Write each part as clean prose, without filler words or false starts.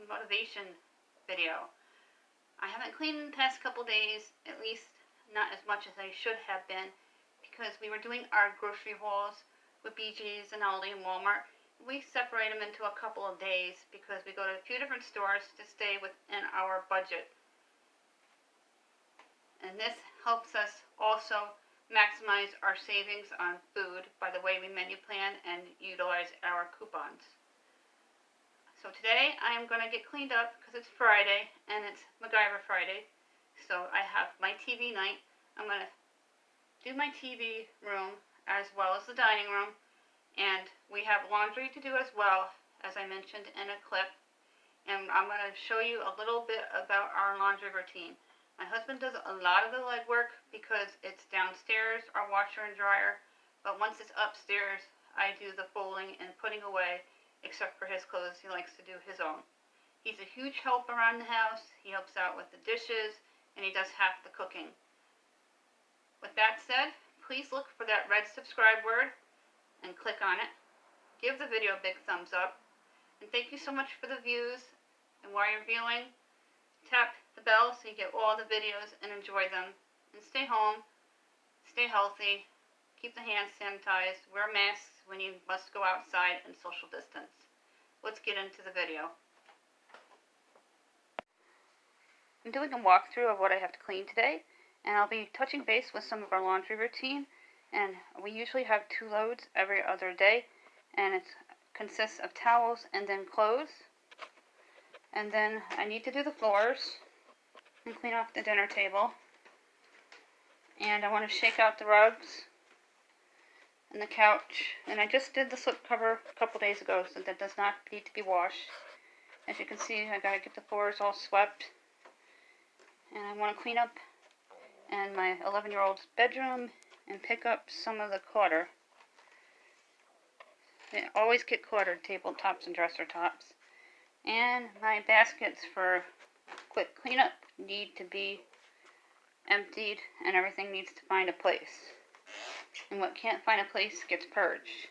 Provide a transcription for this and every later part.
motivation video. I haven't cleaned in the past couple days, at least not as much as I should have been, because we were doing our grocery hauls with BJ's and Aldi and Walmart. We separate them into a couple of days because we go to a few different stores to stay within our budget. And this helps us also maximize our savings on food by the way we menu plan and utilize our coupons. So today I am going to get cleaned up because it's Friday and it's MacGyver Friday. So I have my TV night. I'm going to do my TV room as well as the dining room. And we have laundry to do as well, as I mentioned in a clip. And I'm going to show you a little bit about our laundry routine. My husband does a lot of the legwork because it's downstairs, our washer and dryer. But once it's upstairs, I do the folding and putting away, except for his clothes. He likes to do his own. He's a huge help around the house. He helps out with the dishes, and he does half the cooking. With that said, please look for that red subscribe word and click on it. Give the video a big thumbs up. And thank you so much for the views. And while you're viewing, tap the bell so you get all the videos and enjoy them. And stay home, stay healthy, keep the hands sanitized, wear masks when you must go outside, and social distance. Let's get into the video. I'm doing a walkthrough of what I have to clean today, and I'll be touching base with some of our laundry routine. And we usually have 2 loads every other day, and it consists of towels and then clothes. And then I need to do the floors and clean off the dinner table. And I want to shake out the rugs and the couch. And I just did the slipcover a couple days ago, so that does not need to be washed. As you can see, I gotta get the floors all swept. And I want to clean up in my 11-year-old's bedroom and pick up some of the clutter. They always get cluttered, tabletops and dresser tops. And my baskets for quick cleanup need to be emptied, and everything needs to find a place. And what can't find a place gets purged.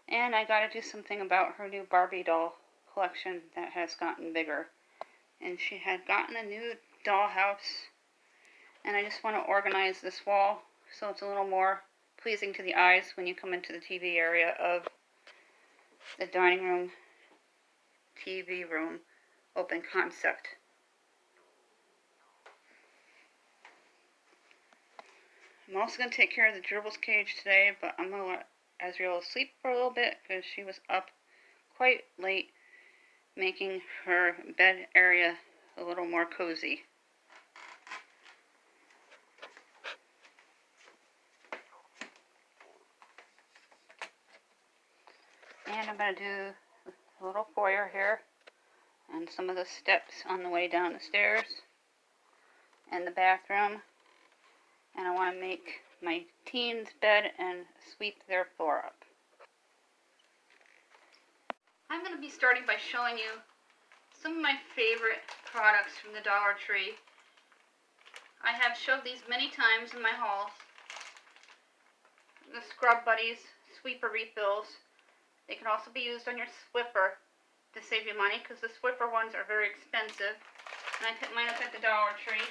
And I gotta do something about her new Barbie doll collection that has gotten bigger. And she had gotten a new dollhouse, and I just want to organize this wall so it's a little more pleasing to the eyes when you come into the TV area of the dining room, TV room, open concept. I'm also going to take care of the gerbils cage today, but I'm going to let Azriel sleep for a little bit because she was up quite late making her bed area a little more cozy. And I'm going to do a little foyer here and some of the steps on the way down the stairs and the bathroom. And I want to make my teens' bed and sweep their floor up. I'm going to be starting by showing you some of my favorite products from the Dollar Tree. I have showed these many times in my hauls. The Scrub Buddies Sweeper Refills. They can also be used on your Swiffer to save you money because the Swiffer ones are very expensive. And I picked mine up at the Dollar Tree.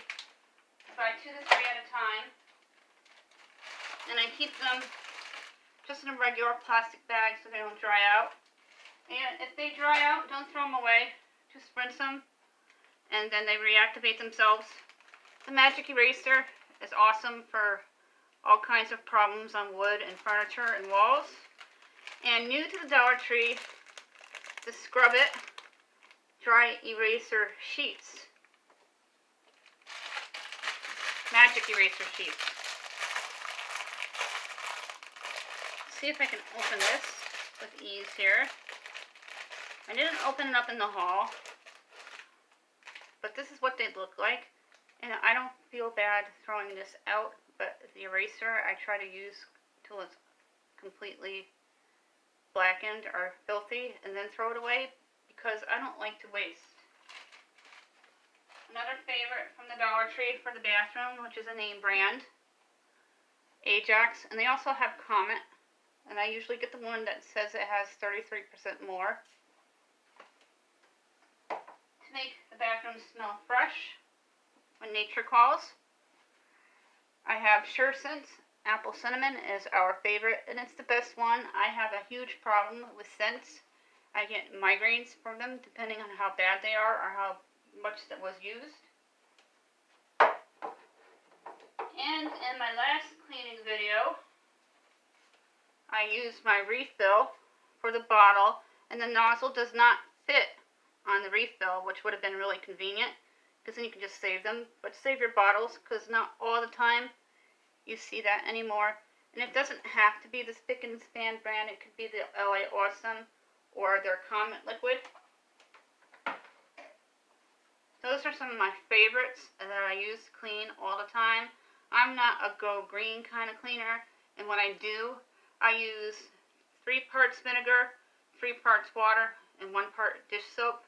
I buy 2 to 3 at a time. And I keep them just in a regular plastic bag so they don't dry out. And if they dry out, don't throw them away. Just rinse them and then they reactivate themselves. The Magic Eraser is awesome for all kinds of problems on wood and furniture and walls. And new to the Dollar Tree, the Scrub It Dry Eraser Sheets. Magic Eraser Sheets. See if I can open this with ease here. I didn't open it up in the haul, but this is what they look like. And I don't feel bad throwing this out, but the eraser I try to use till it's completely blackened or filthy and then throw it away because I don't like to waste. Another favorite from the Dollar Tree for the bathroom, which is a name brand, Ajax, and they also have Comet, and I usually get the one that says it has 33% more. make the bathroom smell fresh when nature calls. I have Sure Scents. Apple cinnamon is our favorite, and it's the best one. I have a huge problem with scents. I get migraines from them depending on how bad they are or how much that was used. And in my last cleaning video, I used my refill for the bottle, and the nozzle does not fit on the refill, which would have been really convenient, because then you can just save them. But save your bottles, because not all the time you see that anymore. And it doesn't have to be the Spick and Span brand. It could be the LA Awesome or their Comet Liquid. Those are some of my favorites that I use to clean all the time. I'm not a go green kind of cleaner, and when I do, I use 3 parts vinegar, 3 parts water, and 1 part dish soap,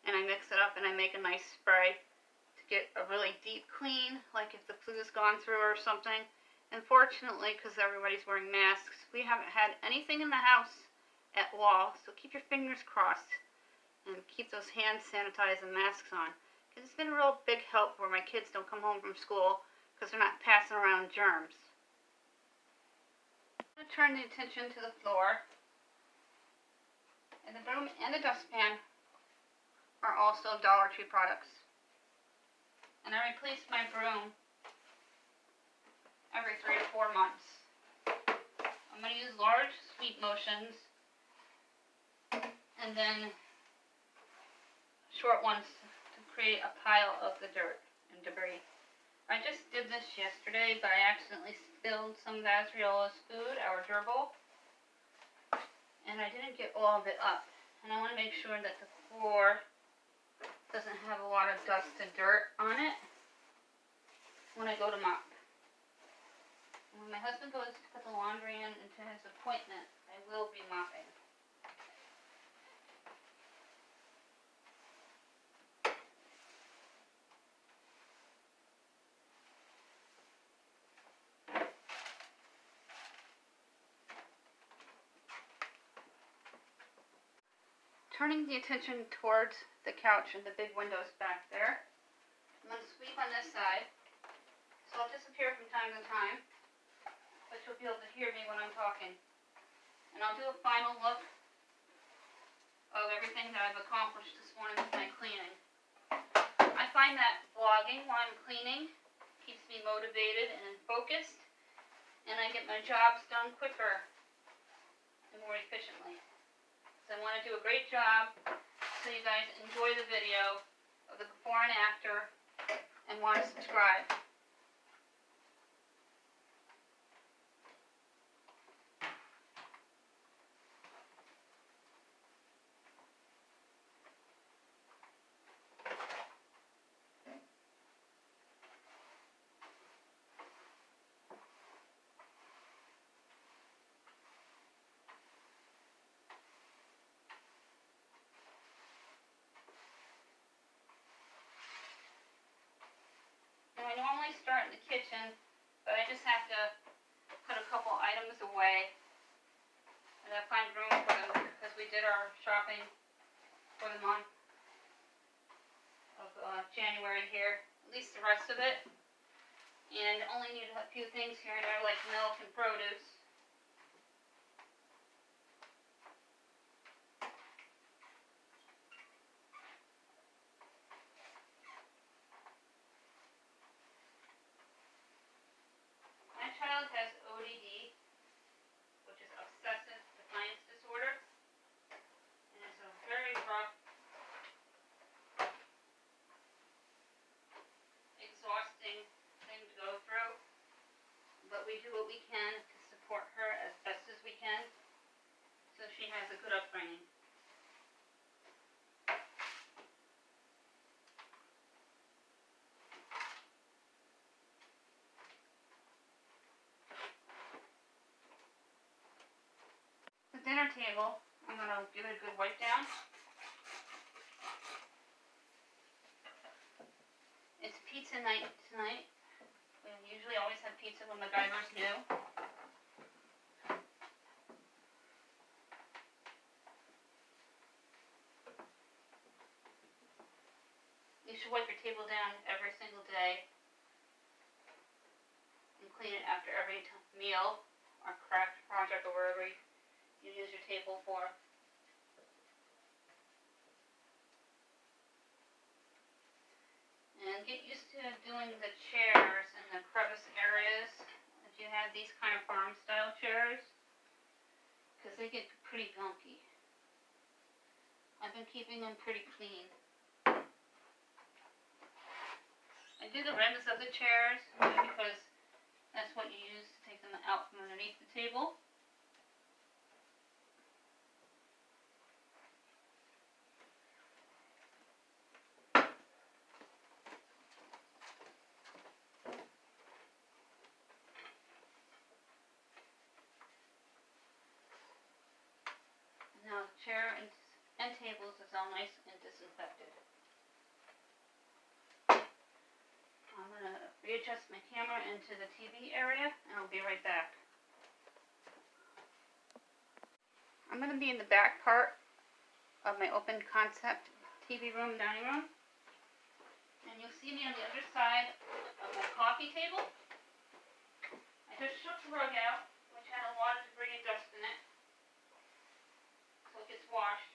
and I mix it up and I make a nice spray to get a really deep clean, like if the flu's gone through or something. Unfortunately, because everybody's wearing masks, we haven't had anything in the house at all, so keep your fingers crossed and keep those hand sanitized and masks on. Because it's been a real big help where my kids don't come home from school because they're not passing around germs. I'm going to turn the attention to the floor. And the broom and the dustpan are also Dollar Tree products. And I replace my broom every 3 to 4 months. I'm going to use large sweep motions and then short ones to create a pile of the dirt and debris. I just did this yesterday, but I accidentally spilled some of Azriola's food, our gerbil, and I didn't get all of it up. And I want to make sure that the floor doesn't have a lot of dust and dirt on it when I go to mop. When my husband goes to put the laundry in into his appointment, I will be mopping. Turning the attention towards the couch and the big windows back there, I'm going to sweep on this side, so I'll disappear from time to time, but you'll be able to hear me when I'm talking. And I'll do a final look of everything that I've accomplished this morning with my cleaning. I find that vlogging while I'm cleaning keeps me motivated and focused, and I get my jobs done quicker and more efficiently. So I want to do a great job so you guys enjoy the video of the before and after and want to subscribe. I normally start in the kitchen, but I just have to put a couple items away and I find room for them because we did our shopping for the month of January here, at least the rest of it, and only need a few things here and there like milk and produce. My child has ODD, which is obsessive defiance disorder, and it's a very rough, exhausting thing to go through, but we do what we can to support her as best as we can, so she has a good upbringing. The dinner table, I'm going to give it a good wipe down. It's pizza night tonight. We usually always have pizza when MacGyver's new. You should wipe your table down every single day and clean it after every meal or craft project or wherever you use your table for. And get used to doing the chairs in the crevice areas if you have these kind of farm style chairs, because they get pretty gunky. I've been keeping them pretty clean. I do the rims of the chairs because that's what you use to take them out from underneath the table. Now the chair and tables is all nice and disinfected. I'm going to readjust my camera into the TV area and I'll be right back. I'm going to be in the back part of my open concept TV room, dining room. And you'll see me on the other side of my coffee table. I just shook the rug out, which had a lot of debris and dust in it. So it gets washed.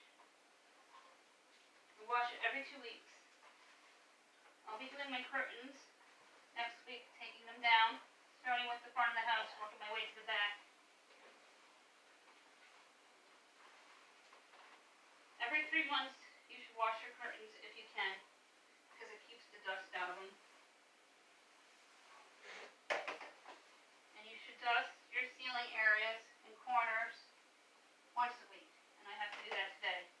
I wash it every 2 weeks. I'll be doing my curtains next week, taking them down, starting with the front of the house, working my way to the back. Every 3 months, you should wash your curtains if you can, because it keeps the dust out of them. And you should dust your ceiling areas and corners once a week, and I have to do that today.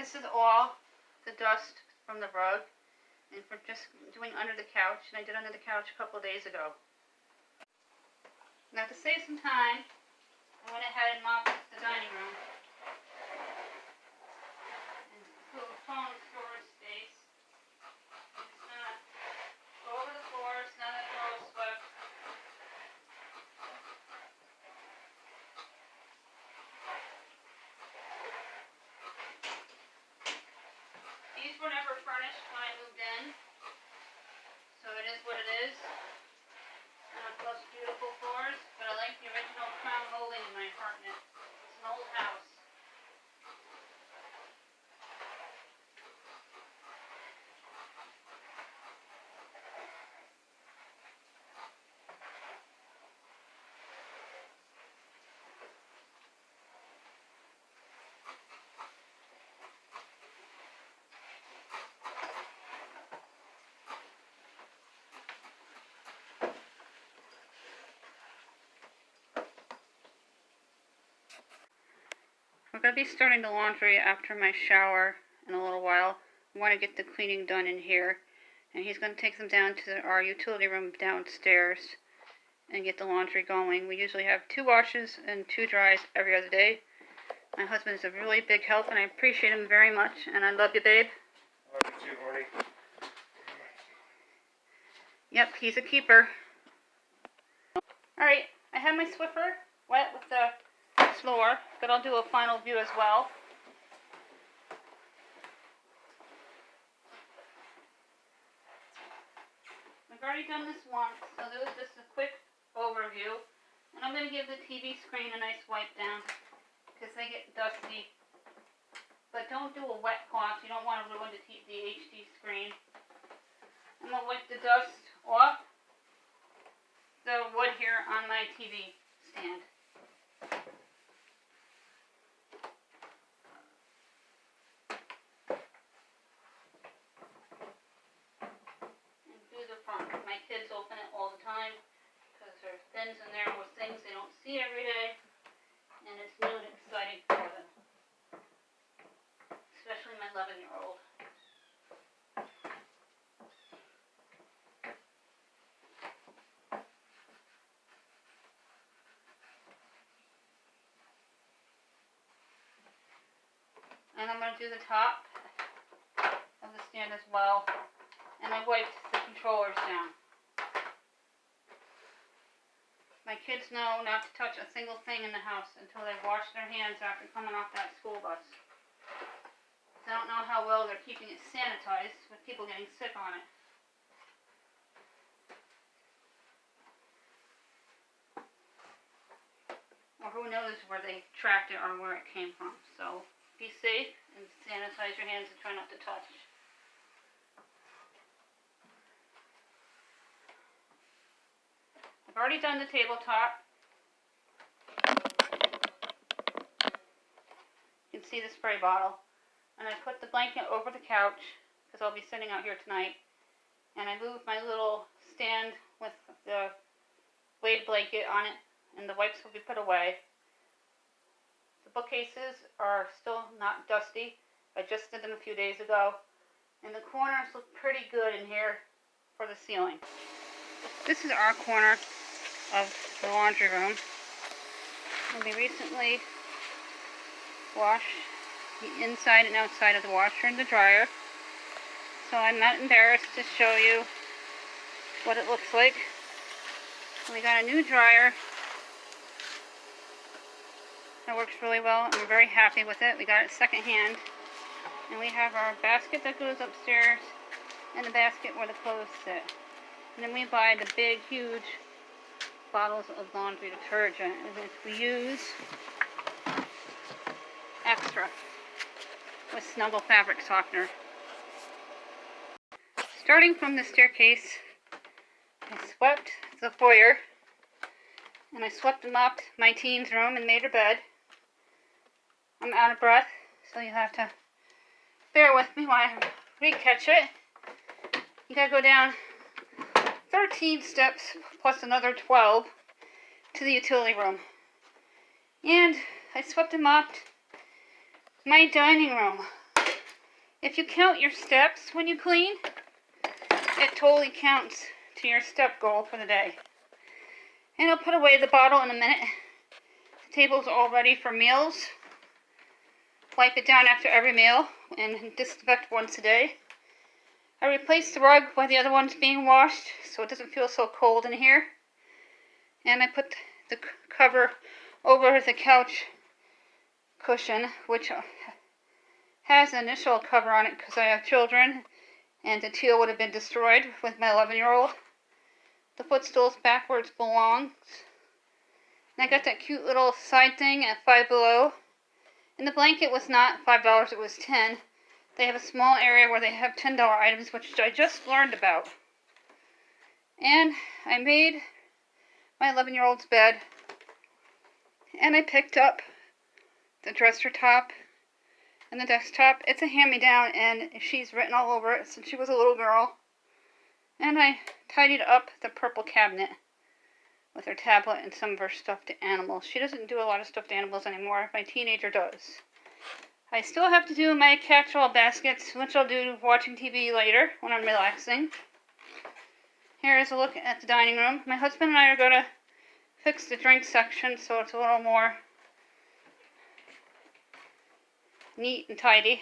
This is all the dust from the rug and from just doing under the couch, and I did under the couch a couple of days ago. Now to save some time, I went ahead and mopped the dining room and little phone storage space. I'm just gonna go over the floors now that they're all swept. These were never furnished when I moved in, so it is what it is. Plus beautiful floors, but I like the original crown molding in my apartment. It's an old house. We're going to be starting the laundry after my shower in a little while. I want to get the cleaning done in here. And he's going to take them down to our utility room downstairs and get the laundry going. We usually have 2 washes and 2 dries every other day. My husband is a really big help and I appreciate him very much. And I love you, babe. Love you too, Marty. Yep, he's a keeper. Alright, I have my Swiffer wet with the floor, but I'll do a final view as well. I've already done this once, so this was just a quick overview. And I'm going to give the TV screen a nice wipe down, because they get dusty. But don't do a wet cloth, you don't want to ruin the HD screen. TV stand. And through the front, my kids open it all the time because there's bins in there with things they don't see every day, and it's new and exciting for them, especially my 11-year-old. And I'm going to do the top of the stand as well. And I wiped the controllers down. My kids know not to touch a single thing in the house until they wash their hands after coming off that school bus. I don't know how well they're keeping it sanitized with people getting sick on it. Or who knows where they tracked it or where it came from. So be safe and sanitize your hands and try not to touch. I've already done the tabletop. You can see the spray bottle. And I put the blanket over the couch because I'll be sitting out here tonight. And I moved my little stand with the weighted blanket on it, and the wipes will be put away. The bookcases are still not dusty. I just did them a few days ago. And the corners look pretty good in here for the ceiling. This is our corner of the laundry room. And we recently washed the inside and outside of the washer and the dryer. So I'm not embarrassed to show you what it looks like. And we got a new dryer. It works really well, and we're very happy with it. We got it secondhand. And we have our basket that goes upstairs and the basket where the clothes sit. And then we buy the big, huge bottles of laundry detergent. And if we use extra with Snuggle fabric softener. Starting from the staircase, I swept the foyer. And I swept and mopped my teen's room and made her bed. I'm out of breath, so you'll have to bear with me while I re-catch it. You gotta go down 13 steps plus another 12 to the utility room. And I swept and mopped my dining room. If you count your steps when you clean, it totally counts to your step goal for the day. And I'll put away the bottle in a minute. The table's all ready for meals. Wipe it down after every meal and disinfect once a day. I replaced the rug while the other one's being washed so it doesn't feel so cold in here. And I put the cover over the couch cushion, which has an initial cover on it because I have children and the teal would have been destroyed with my 11-year-old. The footstool's back where it belongs. And I got that cute little side thing at Five Below. And the blanket was not $5, it was $10. They have a small area where they have $10 items, which I just learned about. And I made my 11-year-old's bed. And I picked up the dresser top and the desktop. It's a hand-me-down, and she's written all over it since she was a little girl. And I tidied up the purple cabinet with her tablet and some of her stuffed animals. She doesn't do a lot of stuffed animals anymore. My teenager does. I still have to do my catch-all baskets, which I'll do watching TV later when I'm relaxing. Here is a look at the dining room. My husband and I are going to fix the drink section so it's a little more neat and tidy.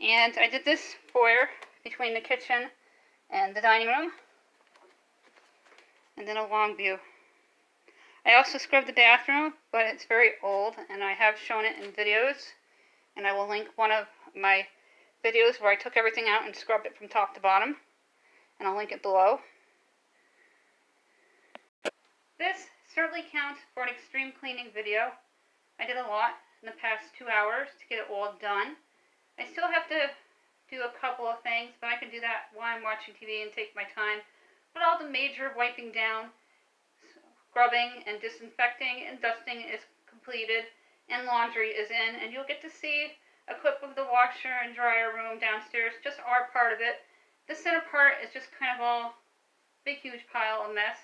And I did this foyer between the kitchen and the dining room. And then a long view. I also scrubbed the bathroom, but it's very old, and I have shown it in videos. And I will link one of my videos where I took everything out and scrubbed it from top to bottom. And I'll link it below. This certainly counts for an extreme cleaning video. I did a lot in the past 2 hours to get it all done. I still have to do a couple of things, but I can do that while I'm watching TV and take my time. But all the major wiping down, scrubbing and disinfecting and dusting is completed and laundry is in, and you'll get to see a clip of the washer and dryer room downstairs, just our part of it. The center part is just kind of all big huge pile of mess.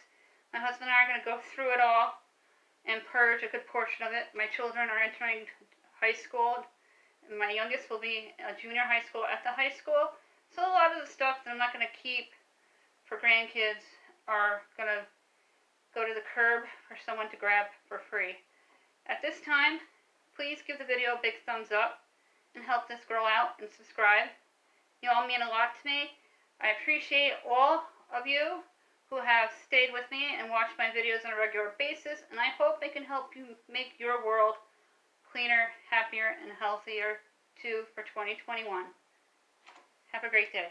My husband and I are going to go through it all and purge a good portion of it. My children are entering high school. My youngest will be a junior high school at the high school. So a lot of the stuff that I'm not going to keep for grandkids are going to go to the curb for someone to grab for free. At this time, please give the video a big thumbs up and help this girl out and subscribe. You all mean a lot to me. I appreciate all of you who have stayed with me and watched my videos on a regular basis, and I hope they can help you make your world cleaner, happier, and healthier too for 2021. Have a great day.